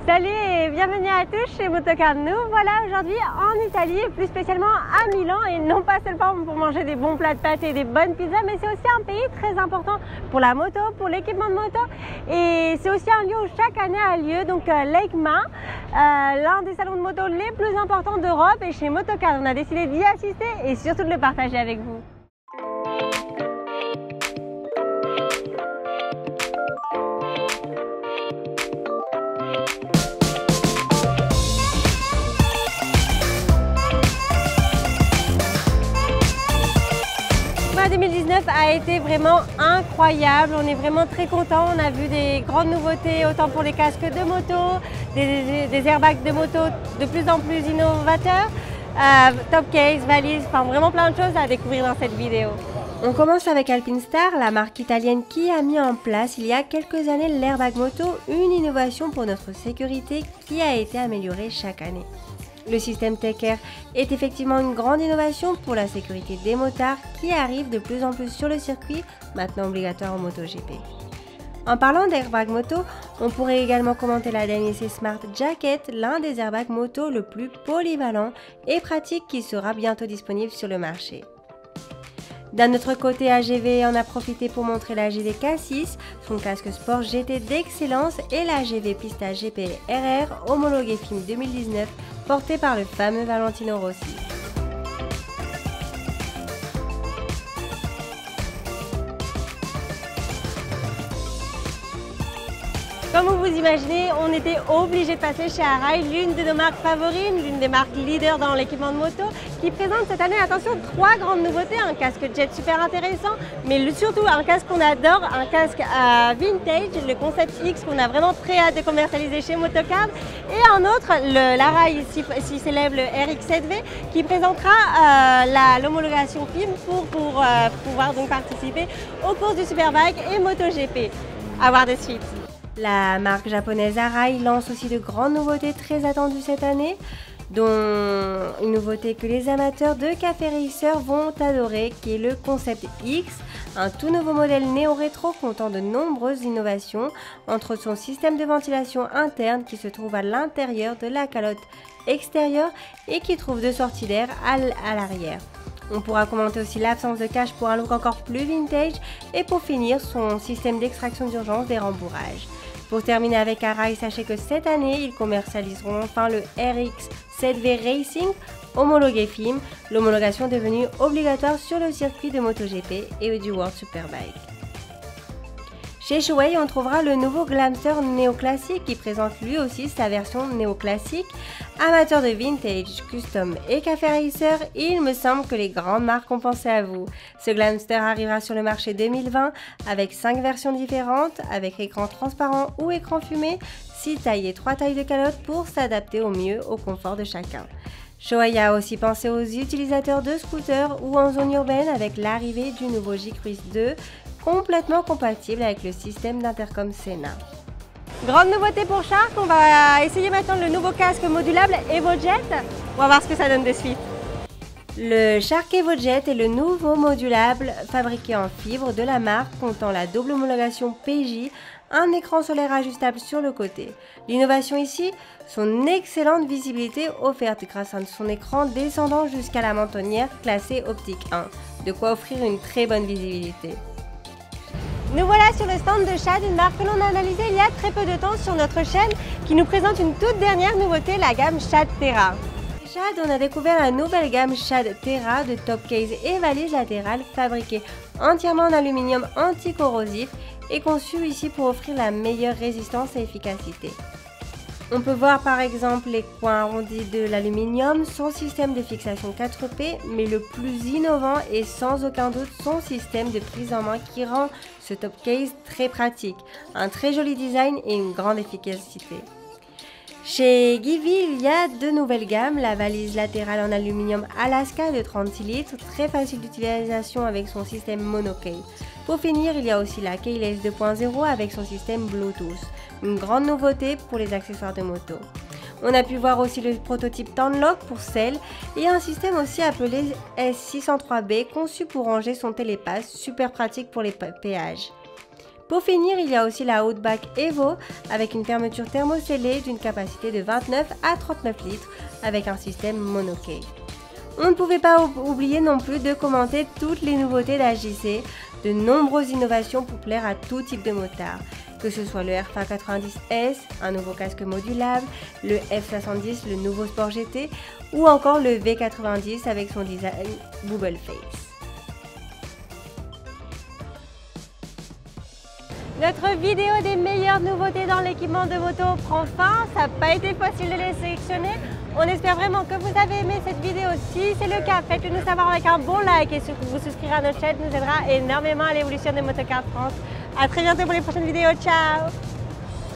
Salut et bienvenue à tous chez Motocar. Nous voilà aujourd'hui en Italie et plus spécialement à Milan, et non pas seulement pour manger des bons plats de pâtes et des bonnes pizzas, mais c'est aussi un pays très important pour la moto, pour l'équipement de moto, et c'est aussi un lieu où chaque année a lieu donc l'EICMA, l'un des salons de moto les plus importants d'Europe, et chez Motocar on a décidé d'y assister et surtout de le partager avec vous. Le 2019 a été vraiment incroyable, on est vraiment très contents, on a vu des grandes nouveautés autant pour les casques de moto, des airbags de moto de plus en plus innovateurs, top case, valises, enfin vraiment plein de choses à découvrir dans cette vidéo. On commence avec Alpinestar, la marque italienne qui a mis en place il y a quelques années l'airbag moto, une innovation pour notre sécurité qui a été améliorée chaque année. Le système TechAir est effectivement une grande innovation pour la sécurité des motards qui arrive de plus en plus sur le circuit, maintenant obligatoire en MotoGP. En parlant d'airbag moto, on pourrait également commenter la DNC Smart Jacket, l'un des airbags moto le plus polyvalent et pratique qui sera bientôt disponible sur le marché. D'un autre côté, AGV en a profité pour montrer la GD-K6, son casque sport GT d'excellence, et la GV Pista GP RR homologuée FIM 2019 porté par le fameux Valentino Rossi. Comme vous vous imaginez, on était obligé de passer chez Arai, l'une de nos marques favorites, l'une des marques leaders dans l'équipement de moto, qui présente cette année, attention, 3 grandes nouveautés, un casque jet super intéressant, mais surtout un casque qu'on adore, un casque vintage, le Concept X qu'on a vraiment très hâte de commercialiser chez Motocar, et un autre, l'Arai si célèbre, le RX7V, qui présentera l'homologation FIM pour pouvoir donc participer aux courses du Superbike et MotoGP. À voir de suite. La marque japonaise Arai lance aussi de grandes nouveautés très attendues cette année, dont une nouveauté que les amateurs de café racer vont adorer, qui est le Concept X, un tout nouveau modèle néo-rétro comptant de nombreuses innovations, entre son système de ventilation interne qui se trouve à l'intérieur de la calotte extérieure et qui trouve 2 sorties d'air à l'arrière. On pourra commenter aussi l'absence de cache pour un look encore plus vintage, et pour finir son système d'extraction d'urgence des rembourrages. Pour terminer avec Arai, sachez que cette année, ils commercialiseront enfin le RX7V Racing homologué FIM, l'homologation devenue obligatoire sur le circuit de MotoGP et du World Superbike. Chez Shoei, on trouvera le nouveau Glamster néoclassique qui présente lui aussi sa version néoclassique. Amateur de vintage, custom et café racer, il me semble que les grandes marques ont pensé à vous. Ce Glamster arrivera sur le marché 2020 avec 5 versions différentes, avec écran transparent ou écran fumé, 6 tailles et 3 tailles de calotte pour s'adapter au mieux au confort de chacun. Shoei a aussi pensé aux utilisateurs de scooters ou en zone urbaine avec l'arrivée du nouveau J-Cruise 2, complètement compatible avec le système d'intercom Sena. Grande nouveauté pour Shark, on va essayer maintenant le nouveau casque modulable EvoJet. On va voir ce que ça donne de suite. Le Shark EvoJet est le nouveau modulable fabriqué en fibre de la marque, comptant la double homologation PJ, un écran solaire ajustable sur le côté. L'innovation ici, son excellente visibilité offerte grâce à son écran descendant jusqu'à la mentonnière classée optique 1, de quoi offrir une très bonne visibilité. Nous voilà sur le stand de Shad, une marque que l'on a analysée il y a très peu de temps sur notre chaîne, qui nous présente une toute dernière nouveauté, la gamme Shad Terra. Shad, on a découvert la nouvelle gamme Shad Terra de top case et valise latérale fabriquée entièrement en aluminium anticorrosif et conçue ici pour offrir la meilleure résistance et efficacité. On peut voir par exemple les coins arrondis de l'aluminium, son système de fixation 4P, mais le plus innovant est sans aucun doute son système de prise en main qui rend ce top case très pratique, un très joli design et une grande efficacité. Chez Givi, il y a 2 nouvelles gammes, la valise latérale en aluminium Alaska de 36 litres, très facile d'utilisation avec son système monokey. Pour finir, il y a aussi la Keyless 2.0 avec son système Bluetooth, une grande nouveauté pour les accessoires de moto. On a pu voir aussi le prototype Turnlock pour selle et un système aussi appelé S603B conçu pour ranger son télépass, super pratique pour les péages. Pour finir, il y a aussi la Outback Evo avec une fermeture thermoscellée d'une capacité de 29 à 39 litres avec un système monocase. On ne pouvait pas oublier non plus de commenter toutes les nouveautés d'AJC, de nombreuses innovations pour plaire à tout type de motard, que ce soit le RFA 90S, un nouveau casque modulable, le F70, le nouveau Sport GT, ou encore le V90 avec son design Bubble Face. Notre vidéo des meilleures nouveautés dans l'équipement de moto prend fin. Ça n'a pas été facile de les sélectionner. On espère vraiment que vous avez aimé cette vidéo. Si c'est le cas, faites-le nous savoir avec un bon like et vous souscrire à notre chaîne nous aidera énormément à l'évolution de Motocar France. A très bientôt pour les prochaines vidéos. Ciao!